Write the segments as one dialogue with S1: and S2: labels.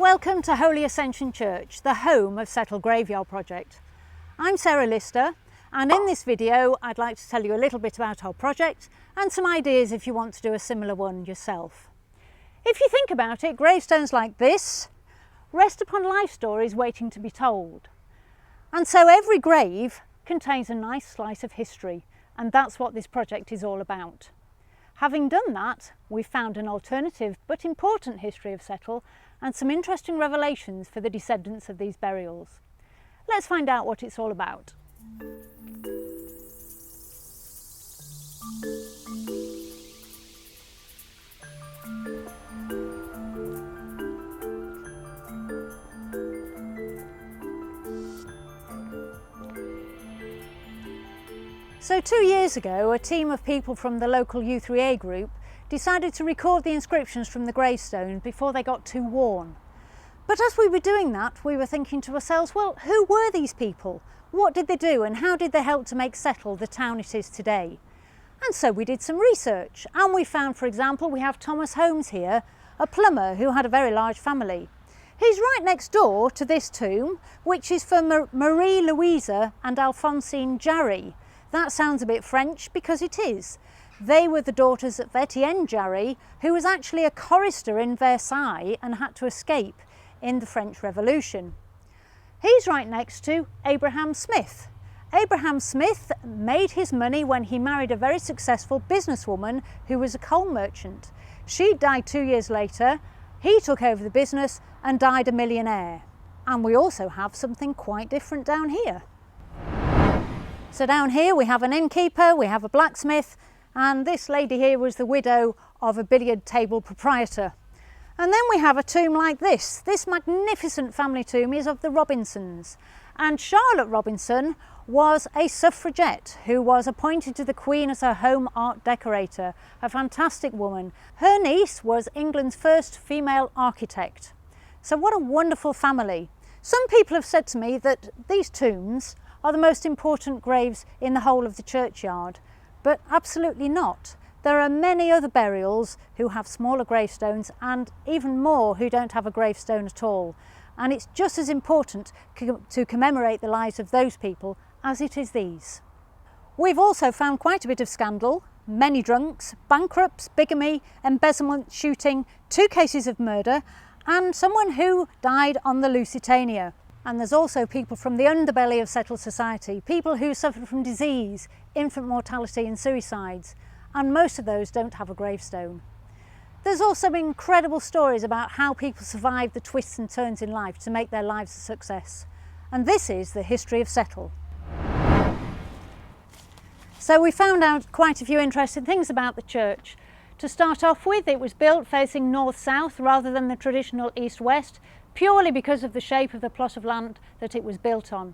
S1: Welcome to Holy Ascension Church, the home of Settle Graveyard Project. I'm Sarah Lister, and in this video I'd like to tell you a little bit about our project and some ideas if you want to do a similar one yourself. If you think about it, gravestones like this rest upon life stories waiting to be told. And so every grave contains a nice slice of history, and that's what this project is all about. Having done that, we've found an alternative but important history of Settle and some interesting revelations for the descendants of these burials. Let's find out what it's all about. So 2 years ago, a team of people from the local U3A group decided to record the inscriptions from the gravestones before they got too worn. But as we were doing that, we were thinking to ourselves, well, who were these people? What did they do and how did they help to make Settle the town it is today? And so we did some research and we found, for example, we have Thomas Holmes here, a plumber who had a very large family. He's right next door to this tomb, which is for Marie Louisa and Alphonsine Jarry. That sounds a bit French because it is. They were the daughters of Etienne Jarry, who was actually a chorister in Versailles and had to escape in the French Revolution. He's right next to Abraham Smith. Abraham Smith made his money when he married a very successful businesswoman who was a coal merchant. She died 2 years later. He took over the business and died a millionaire. And we also have something quite different down here. So down here we have an innkeeper, we have a blacksmith, and this lady here was the widow of a billiard table proprietor. And then we have a tomb like this. This magnificent family tomb is of the Robinsons. And Charlotte Robinson was a suffragette who was appointed to the Queen as her home art decorator, a fantastic woman. Her niece was England's first female architect. So what a wonderful family. Some people have said to me that these tombs are the most important graves in the whole of the churchyard, but absolutely not. There are many other burials who have smaller gravestones and even more who don't have a gravestone at all. And it's just as important to commemorate the lives of those people as it is these. We've also found quite a bit of scandal, many drunks, bankrupts, bigamy, embezzlement, shooting, 2 cases of murder, and someone who died on the Lusitania. And there's also people from the underbelly of Settle society, people who suffered from disease, infant mortality and suicides, and most of those don't have a gravestone. There's also incredible stories about how people survived the twists and turns in life to make their lives a success. And this is the history of Settle. So we found out quite a few interesting things about the church. To start off with, it was built facing north-south rather than the traditional east-west, purely because of the shape of the plot of land that it was built on.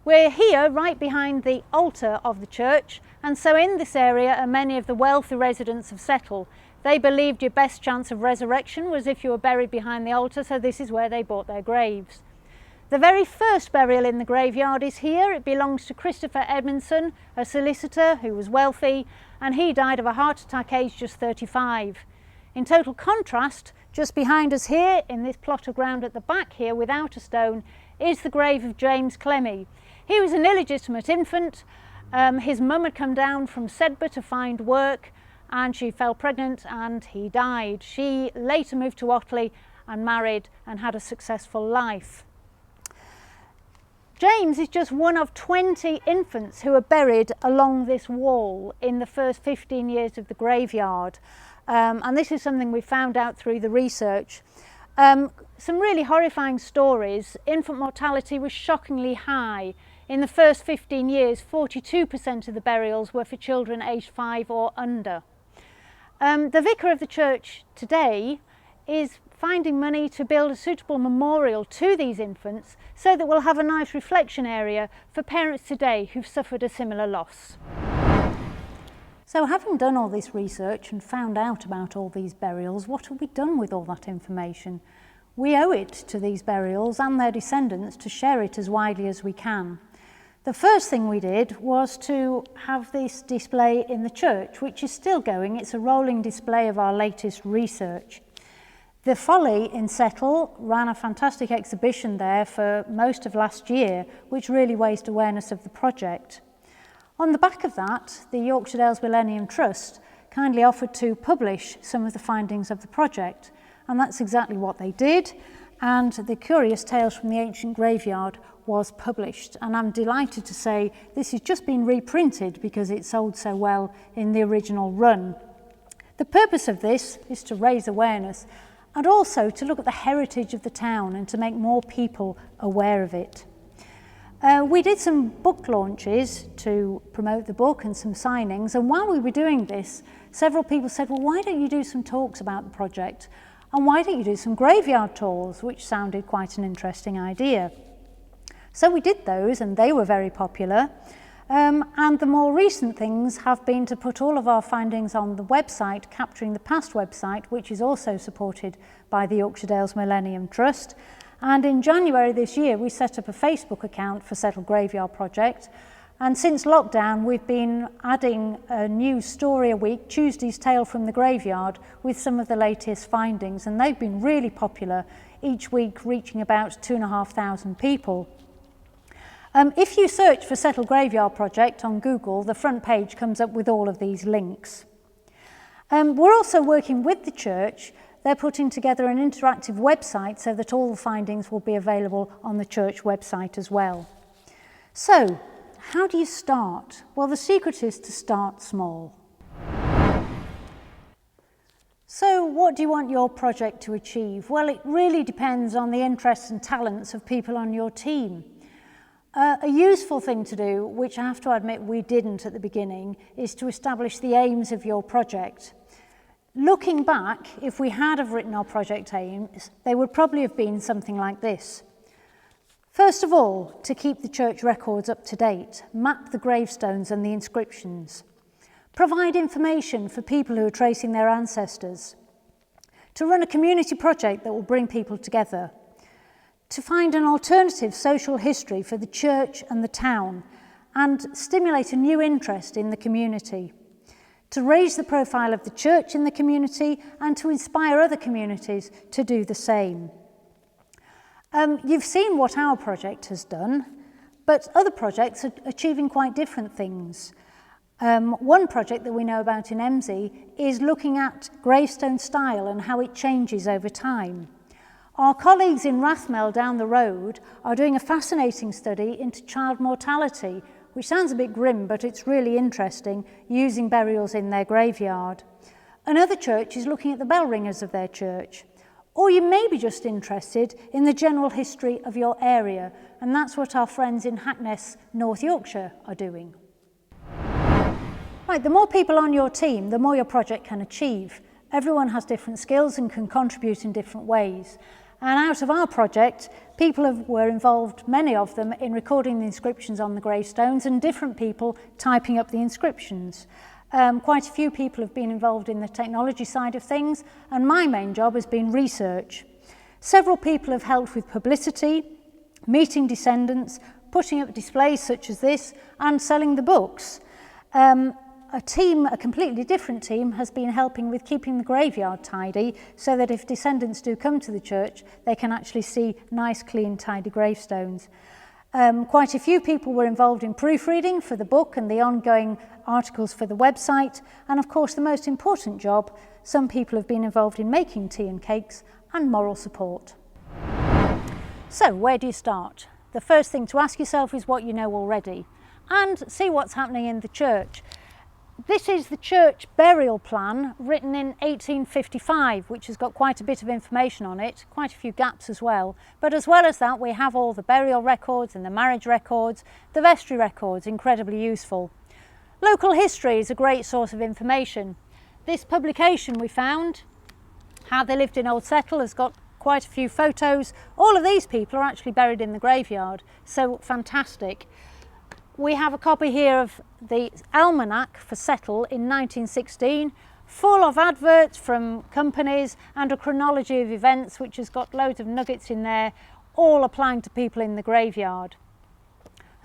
S1: We're here right behind the altar of the church, and so in this area are many of the wealthy residents of Settle. They believed your best chance of resurrection was if you were buried behind the altar, so this is where they bought their graves. The very first burial in the graveyard is here. It belongs to Christopher Edmondson, a solicitor who was wealthy, and he died of a heart attack aged just 35. In total contrast, just behind us here, in this plot of ground at the back here without a stone, is the grave of James Clemmy. He was an illegitimate infant. His mum had come down from Sedbergh to find work and she fell pregnant and he died. She later moved to Otley and married and had a successful life. James is just one of 20 infants who are buried along this wall in the first 15 years of the graveyard. And this is something we found out through the research. Some really horrifying stories. Infant mortality was shockingly high. In the first 15 years, 42% of the burials were for children aged 5 or under. The vicar of the church today is finding money to build a suitable memorial to these infants so that we'll have a nice reflection area for parents today who've suffered a similar loss. So having done all this research and found out about all these burials, what have we done with all that information? We owe it to these burials and their descendants to share it as widely as we can. The first thing we did was to have this display in the church, which is still going. It's a rolling display of our latest research. The Folly in Settle ran a fantastic exhibition there for most of last year, which really raised awareness of the project. On the back of that, the Yorkshire Millennium Trust kindly offered to publish some of the findings of the project, and that's exactly what they did, and the Curious Tales from the Ancient Graveyard was published, and I'm delighted to say this has just been reprinted because it sold so well in the original run. The purpose of this is to raise awareness and also to look at the heritage of the town and to make more people aware of it. We did some book launches to promote the book and some signings, and while we were doing this, several people said, well, why don't you do some talks about the project, and why don't you do some graveyard tours, which sounded quite an interesting idea. So we did those, and they were very popular. And the more recent things have been to put all of our findings on the website, Capturing the Past website, which is also supported by the Yorkshire Dales Millennium Trust. And in January this year, we set up a Facebook account for Settle Graveyard Project. And since lockdown, we've been adding a new story a week, Tuesday's Tale from the Graveyard, with some of the latest findings. And they've been really popular, each week reaching about 2,500 people. If you search for Settle Graveyard Project on Google, the front page comes up with all of these links. We're also working with the church. They're putting together an interactive website so that all the findings will be available on the church website as well. So, how do you start? Well, the secret is to start small. So, what do you want your project to achieve? Well, it really depends on the interests and talents of people on your team. A useful thing to do, which I have to admit we didn't at the beginning, is to establish the aims of your project. Looking back, if we had have written our project aims, they would probably have been something like this. First of all, to keep the church records up to date, map the gravestones and the inscriptions, provide information for people who are tracing their ancestors, to run a community project that will bring people together, to find an alternative social history for the church and the town and stimulate a new interest in the community, to raise the profile of the church in the community and to inspire other communities to do the same. You've seen what our project has done, but other projects are achieving quite different things. One project that we know about in Emsey is looking at gravestone style and how it changes over time. Our colleagues in Rathmel down the road are doing a fascinating study into child mortality, which sounds a bit grim, but it's really interesting, using burials in their graveyard. Another church is looking at the bell ringers of their church. Or you may be just interested in the general history of your area, and that's what our friends in Hackness, North Yorkshire are doing. Right, the more people on your team, the more your project can achieve. Everyone has different skills and can contribute in different ways. And out of our project, people were involved, many of them, in recording the inscriptions on the gravestones and different people typing up the inscriptions. Quite a few people have been involved in the technology side of things, and my main job has been research. Several people have helped with publicity, meeting descendants, putting up displays such as this, and selling the books. A completely different team, has been helping with keeping the graveyard tidy so that if descendants do come to the church, they can actually see nice, clean, tidy gravestones. Quite a few people were involved in proofreading for the book and the ongoing articles for the website. And of course, the most important job, some people have been involved in making tea and cakes and moral support. So, where do you start? The first thing to ask yourself is what you know already and see what's happening in the church. This is the church burial plan written in 1855, which has got quite a bit of information on it, quite a few gaps as well. But as well as that, we have all the burial records and the marriage records, the vestry records, incredibly useful. Local history is a great source of information. This publication we found, How They Lived in Old Settle, has got quite a few photos. All of these people are actually buried in the graveyard, so fantastic. We have a copy here of the Almanac for Settle in 1916, full of adverts from companies and a chronology of events which has got loads of nuggets in there, all applying to people in the graveyard.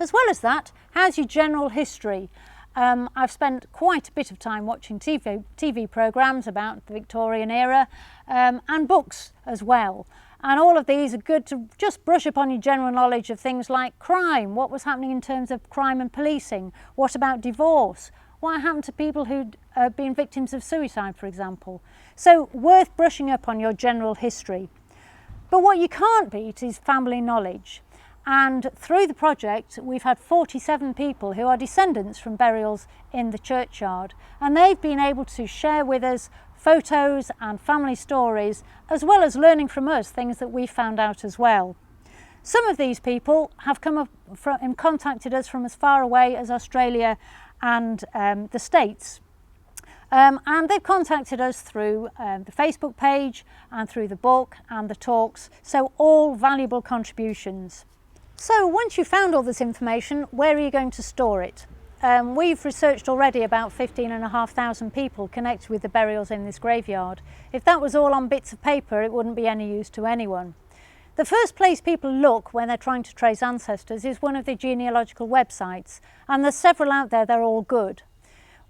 S1: As well as that, how's your general history? I've spent quite a bit of time watching TV programmes about the Victorian era and books as well. And all of these are good to just brush up on your general knowledge of things like crime, what was happening in terms of crime and policing, what about divorce, what happened to people who'd been victims of suicide, for example. So worth brushing up on your general history. But what you can't beat is family knowledge. And through the project, we've had 47 people who are descendants from burials in the churchyard. And they've been able to share with us photos and family stories, as well as learning from us things that we found out as well. Some of these people have come up and contacted us from as far away as Australia and the States. And they've contacted us through the Facebook page and through the book and the talks, so all valuable contributions. So once you've found all this information, where are you going to store it? We've researched already about 15,500 people connected with the burials in this graveyard. If that was all on bits of paper, it wouldn't be any use to anyone. The first place people look when they're trying to trace ancestors is one of the genealogical websites, and there's several out there, they're all good.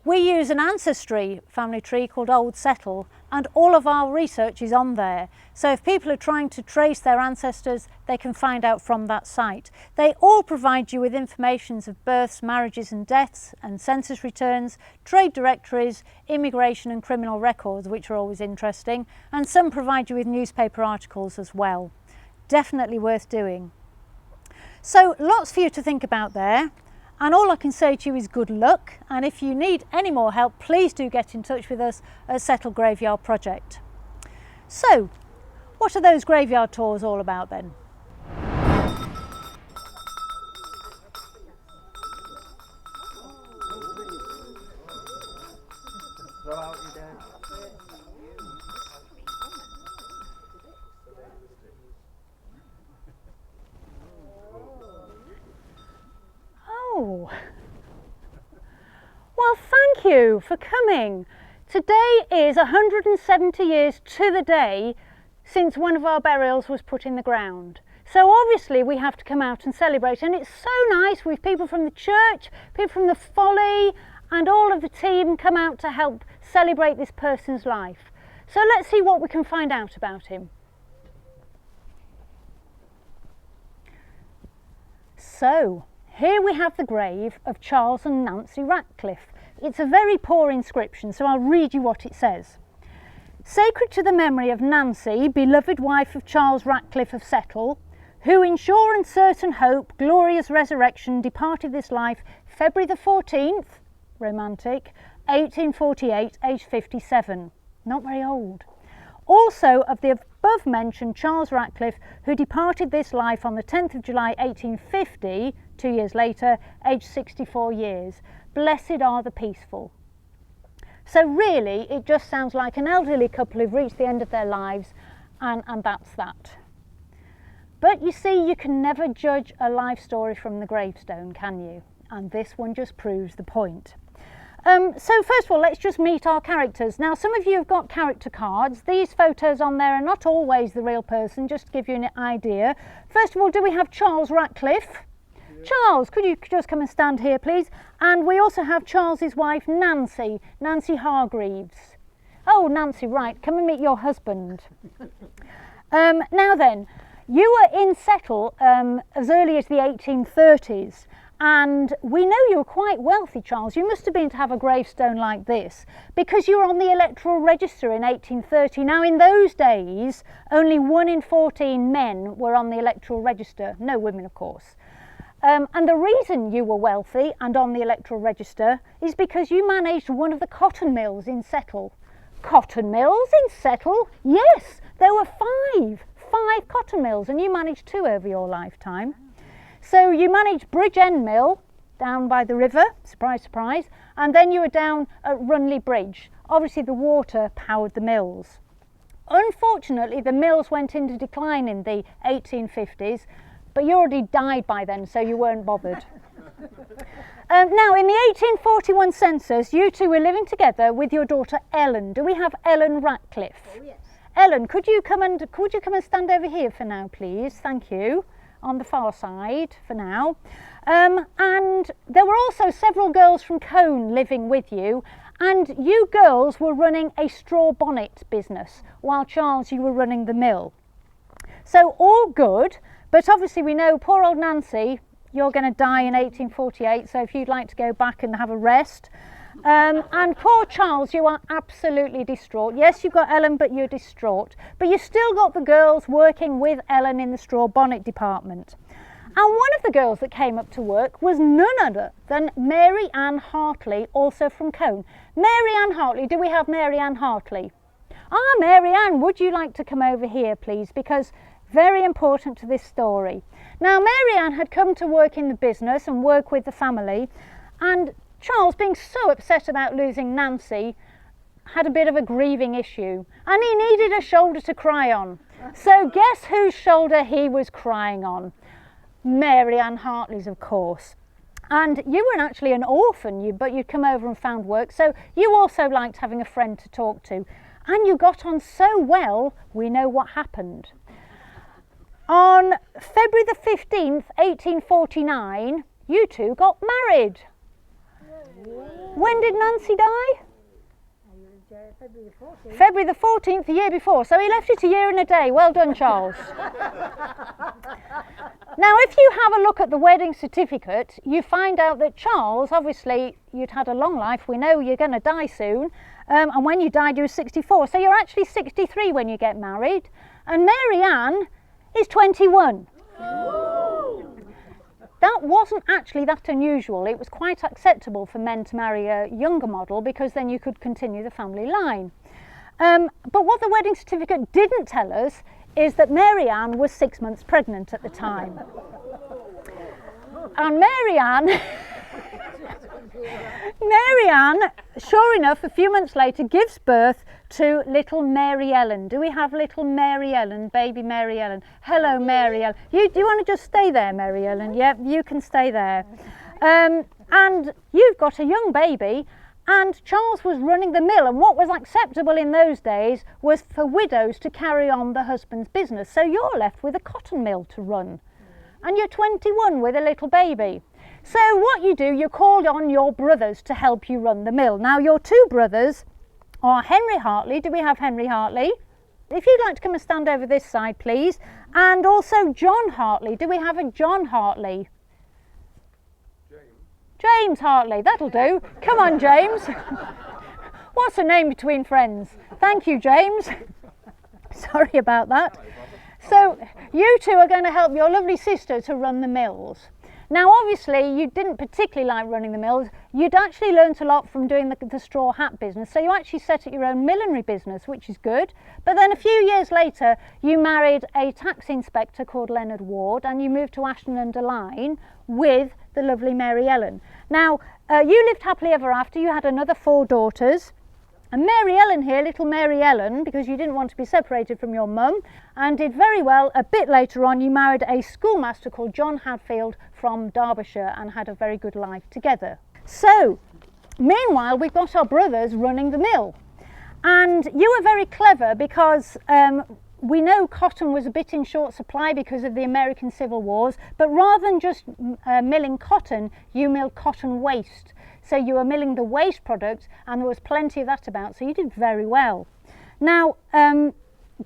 S1: We use an ancestry family tree called Old Settle, and all of our research is on there. So if people are trying to trace their ancestors, they can find out from that site. They all provide you with information of births, marriages and deaths, and census returns, trade directories, immigration and criminal records, which are always interesting, and some provide you with newspaper articles as well. Definitely worth doing. So lots for you to think about there. And all I can say to you is good luck, and if you need any more help, please do get in touch with us at Settle Graveyard Project. So, what are those graveyard tours all about then? Oh, well, thank you for coming. Today is 170 years to the day since one of our burials was put in the ground. So obviously we have to come out and celebrate, and it's so nice with people from the church, people from the Folly, and all of the team come out to help celebrate this person's life. So let's see what we can find out about him. So, here we have the grave of Charles and Nancy Ratcliffe. It's a very poor inscription, so I'll read you what it says. Sacred to the memory of Nancy, beloved wife of Charles Ratcliffe of Settle, who in sure and certain hope, glorious resurrection, departed this life February the 14th, romantic, 1848, aged 57. Not very old. Also of the above mentioned Charles Ratcliffe, who departed this life on the 10th of July 1850, 2 years later, aged 64 years. Blessed are the peaceful. So really, it just sounds like an elderly couple who've reached the end of their lives, and that's that. But you see, you can never judge a life story from the gravestone, can you? And this one just proves the point. So first of all, let's just meet our characters. Now, some of you have got character cards. These photos on there are not always the real person, just to give you an idea. First of all, do we have Charles Ratcliffe? Yeah. Charles, could you just come and stand here, please? And we also have Charles's wife, Nancy Hargreaves. Oh, Nancy, right, come and meet your husband. Now then, you were in Settle as early as the 1830s. And we know you were quite wealthy, Charles. You must have been to have a gravestone like this because you were on the electoral register in 1830. Now, in those days, only 1 in 14 men were on the electoral register. No women, of course. And the reason you were wealthy and on the electoral register is because you managed one of the cotton mills in Settle. Cotton mills in Settle? Yes, there were five cotton mills, and you managed 2 over your lifetime. So you managed Bridge End Mill down by the river, surprise, surprise, and then you were down at Runley Bridge. Obviously the water powered the mills. Unfortunately, the mills went into decline in the 1850s, but you already died by then, so you weren't bothered. Now, in the 1841 census, you two were living together with your daughter Ellen. Do we have Ellen Ratcliffe? Oh, yes. Ellen, could you come and stand over here for now, please? Thank you. on the far side for now. And there were also several girls from Cone living with you, and you girls were running a straw bonnet business, while Charles, you were running the mill. So all good, but obviously we know poor old Nancy, you're going to die in 1848, so if you'd like to go back and have a rest. And poor Charles, you are absolutely distraught. Yes, you've got Ellen, but you're distraught. But you still got the girls working with Ellen in the straw bonnet department. And one of the girls that came up to work was none other than Mary Ann Hartley, also from Cone. Mary Ann Hartley, do we have Mary Ann Hartley? Ah, Mary Ann, would you like to come over here, please? Because very important to this story. Now, Mary Ann had come to work in the business and work with the family, and Charles, being so upset about losing Nancy, had a bit of a grieving issue, and he needed a shoulder to cry on. So guess whose shoulder he was crying on? Mary Ann Hartley's, of course. And you weren't actually an orphan, but you'd come over and found work, so you also liked having a friend to talk to. And you got on so well, we know what happened. On February the 15th, 1849, you two got married. When did Nancy die? February the 14th, the year before. So he left it a year and a day. Well done, Charles. Now, if you have a look at the wedding certificate, you find out that Charles, obviously, you'd had a long life. We know you're going to die soon. And when you died, you were 64. So you're actually 63 when you get married. And Mary Ann is 21. That wasn't actually that unusual. It was quite acceptable for men to marry a younger model because then you could continue the family line. But what the wedding certificate didn't tell us is that Mary Ann was 6 months pregnant at the time. And Mary Ann, sure enough, a few months later gives birth to little Marielle. Do we have little Marielle, baby Marielle? Hello, Marielle. Do you want to just stay there, Marielle? Yep, you can stay there. And you've got a young baby, and Charles was running the mill, and what was acceptable in those days was for widows to carry on the husband's business. So you're left with a cotton mill to run, and you're 21 with a little baby. So what you do, you call on your brothers to help you run the mill. Now, your two brothers are Henry Hartley. Do we have Henry Hartley? If you'd like to come and stand over this side, please. And also John Hartley. Do we have a John Hartley? James Hartley, that'll do. Come on, James. What's a name between friends? Thank you, James. Sorry about that. So you two are going to help your lovely sister to run the mills. Now, obviously, you didn't particularly like running the mills. You'd actually learnt a lot from doing the straw hat business. So you actually set up your own millinery business, which is good. But then a few years later, you married a tax inspector called Leonard Ward, and you moved to Ashton-under-Lyne with the lovely Marielle. Now, you lived happily ever after. You had another 4 daughters. And Marielle here, little Marielle, because you didn't want to be separated from your mum, and did very well. A bit later on, you married a schoolmaster called John Hadfield from Derbyshire and had a very good life together. So, meanwhile, we've got our brothers running the mill. And you were very clever because we know cotton was a bit in short supply because of the American Civil Wars, but rather than just milling cotton, you milled cotton waste. So you were milling the waste products, and there was plenty of that about, so you did very well. Now,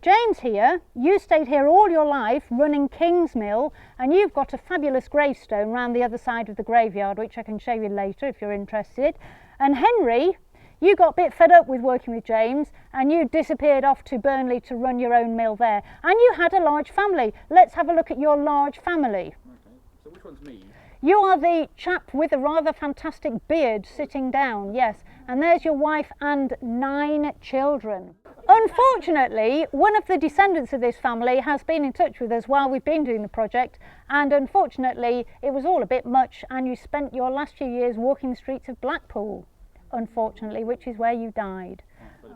S1: James here, you stayed here all your life running King's Mill, and you've got a fabulous gravestone round the other side of the graveyard, which I can show you later if you're interested. And Henry, you got a bit fed up with working with James, and you disappeared off to Burnley to run your own mill there. And you had a large family. Let's have a look at your large family.
S2: Okay, so which one's me?
S1: You are the chap with a rather fantastic beard sitting down, yes. And there's your wife and 9 children. Unfortunately, one of the descendants of this family has been in touch with us while we've been doing the project, and unfortunately it was all a bit much, and you spent your last few years walking the streets of Blackpool, unfortunately, which is where you died.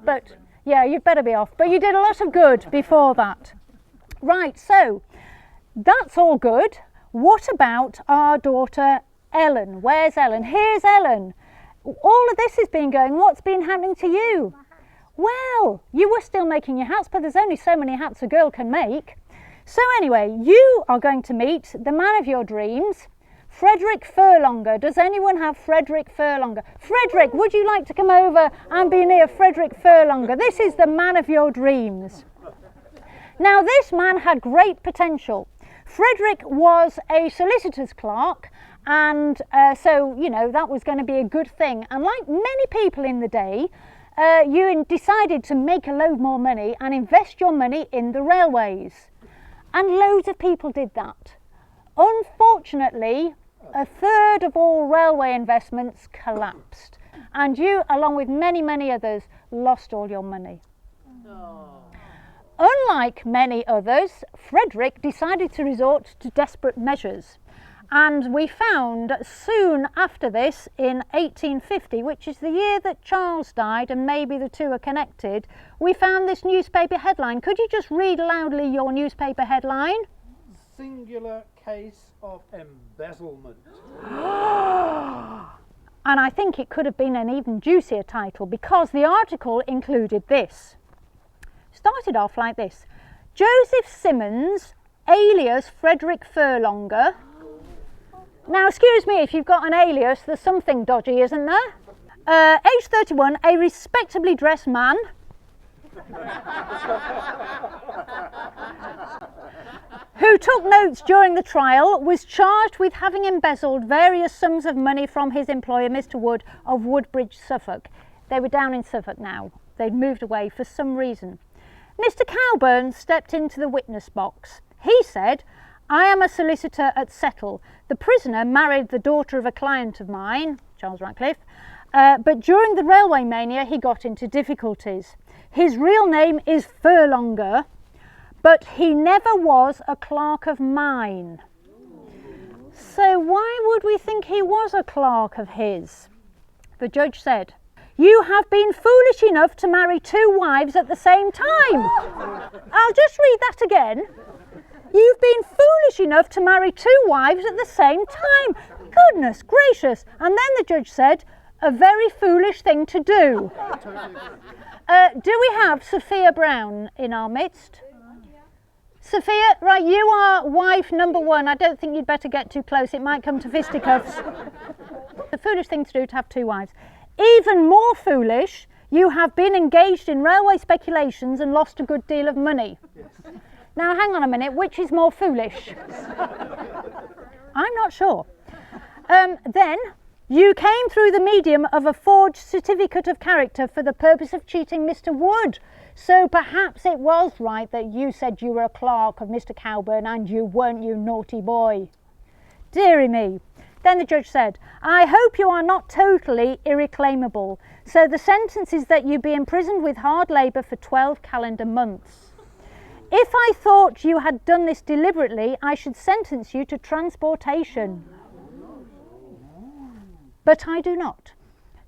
S1: But yeah, you'd better be off. But you did a lot of good before that. Right, so that's all good. What about our daughter Ellen? Where's Ellen? Here's Ellen. All of this has been going. What's been happening to you? Well, you were still making your hats, but there's only so many hats a girl can make. So anyway, you are going to meet the man of your dreams, Frederick Furlonger. Does anyone have Frederick Furlonger? Frederick, would you like to come over and be near Frederick Furlonger? This is the man of your dreams. Now, this man had great potential. Frederick was a solicitor's clerk, and so, you know, that was going to be a good thing. And like many people in the day, you decided to make a load more money and invest your money in the railways. And loads of people did that. Unfortunately, a third of all railway investments collapsed, and you, along with many others, lost all your money. No. Unlike many others, Frederick decided to resort to desperate measures, and we found soon after this, in 1850, which is the year that Charles died, and maybe the two are connected, we found this newspaper headline. Could you just read loudly your newspaper headline?
S2: Singular case of embezzlement.
S1: And I think it could have been an even juicier title, because the article included this. Started off like this: Joseph Simmons, alias Frederick Furlonger. Now, excuse me, if you've got an alias, there's something dodgy, isn't there? Age 31, a respectably dressed man. Who took notes during the trial, was charged with having embezzled various sums of money from his employer, Mr. Wood of Woodbridge, Suffolk. They were down in Suffolk now. They'd moved away for some reason. Mr. Cowburn stepped into the witness box. He said, "I am a solicitor at Settle. The prisoner married the daughter of a client of mine, Charles Ratcliffe, but during the railway mania he got into difficulties. His real name is Furlonger, but he never was a clerk of mine." So why would we think he was a clerk of his? The judge said, "You have been foolish enough to marry two wives at the same time." I'll just read that again. You've been foolish enough to marry two wives at the same time. Goodness gracious. And then the judge said, "A very foolish thing to do." Do we have Sophia Brown in our midst? Sophia, right, you are wife number one. I don't think you'd better get too close. It might come to fisticuffs. A foolish thing to do to have two wives. Even more foolish, you have been engaged in railway speculations and lost a good deal of money. Yes. Now, hang on a minute, which is more foolish? I'm not sure. Then, you came through the medium of a forged certificate of character for the purpose of cheating Mr. Wood. So perhaps it was right that you said you were a clerk of Mr. Cowburn, and you weren't, you naughty boy. Dearie me. Then the judge said, "I hope you are not totally irreclaimable. So the sentence is that you be imprisoned with hard labour for 12 calendar months. If I thought you had done this deliberately, I should sentence you to transportation. But I do not."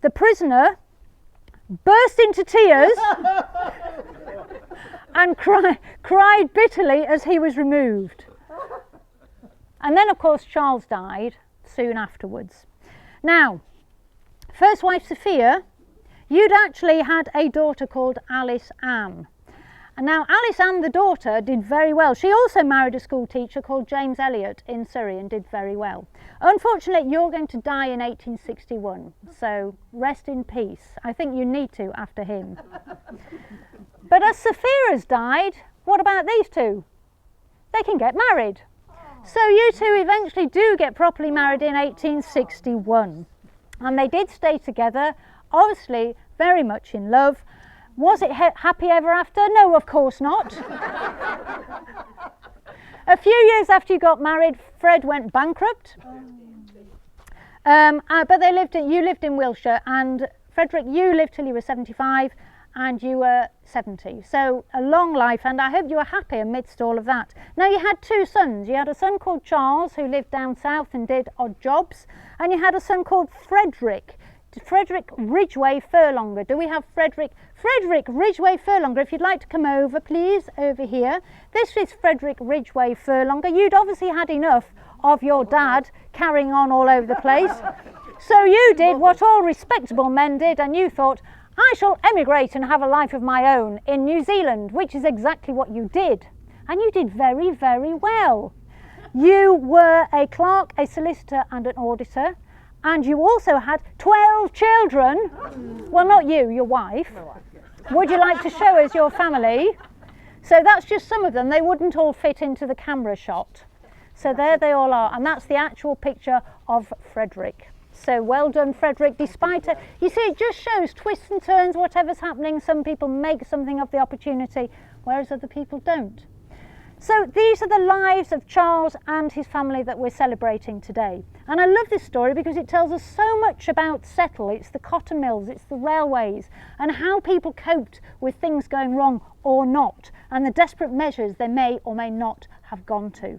S1: The prisoner burst into tears and cried bitterly as he was removed. And then, of course, Charles died soon afterwards. Now, first wife Sophia, you'd actually had a daughter called Alice Ann. And now Alice Ann, the daughter, did very well. She also married a school teacher called James Elliot in Surrey and did very well. Unfortunately, you're going to die in 1861, so rest in peace. I think you need to after him. But as Sophia has died, what about these two? They can get married. So you two eventually do get properly married in 1861. And they did stay together, obviously very much in love. Was it happy ever after? No, of course not. A few years after you got married, Fred went bankrupt. But you lived in Wiltshire, and Frederick, you lived till you were 75 and you were 70. So a long life, and I hope you were happy amidst all of that. Now, you had two sons. You had a son called Charles, who lived down south and did odd jobs, and you had a son called Frederick Ridgway Furlonger. Do we have Frederick Ridgway Furlonger? If you'd like to come over, please, over here. This is Frederick Ridgway Furlonger. You'd obviously had enough of your dad carrying on all over the place. So you did what all respectable men did, and you thought, I shall emigrate and have a life of my own in New Zealand, which is exactly what you did. and you did very, very well. You were a clerk, a solicitor and an auditor, and you also had 12 children. Well, not you, your wife. Would you like to show us your family? So that's just some of them. They wouldn't all fit into the camera shot. So there they all are, and that's the actual picture of Frederick. So well done, Frederick, despite it. You see, it just shows twists and turns, whatever's happening. Some people make something of the opportunity, whereas other people don't. So these are the lives of Charles and his family that we're celebrating today. And I love this story because it tells us so much about Settle. It's the cotton mills, it's the railways, and how people coped with things going wrong or not, and the desperate measures they may or may not have gone to.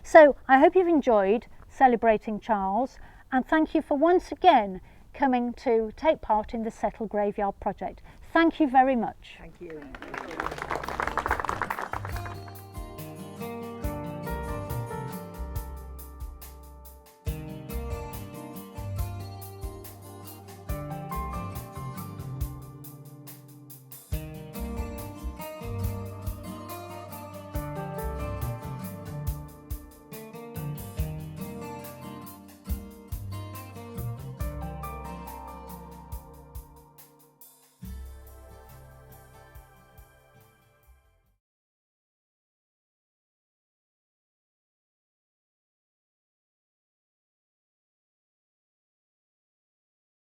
S1: So I hope you've enjoyed celebrating Charles, and thank you for once again coming to take part in the Settle Graveyard project. Thank you very much.
S3: Thank you.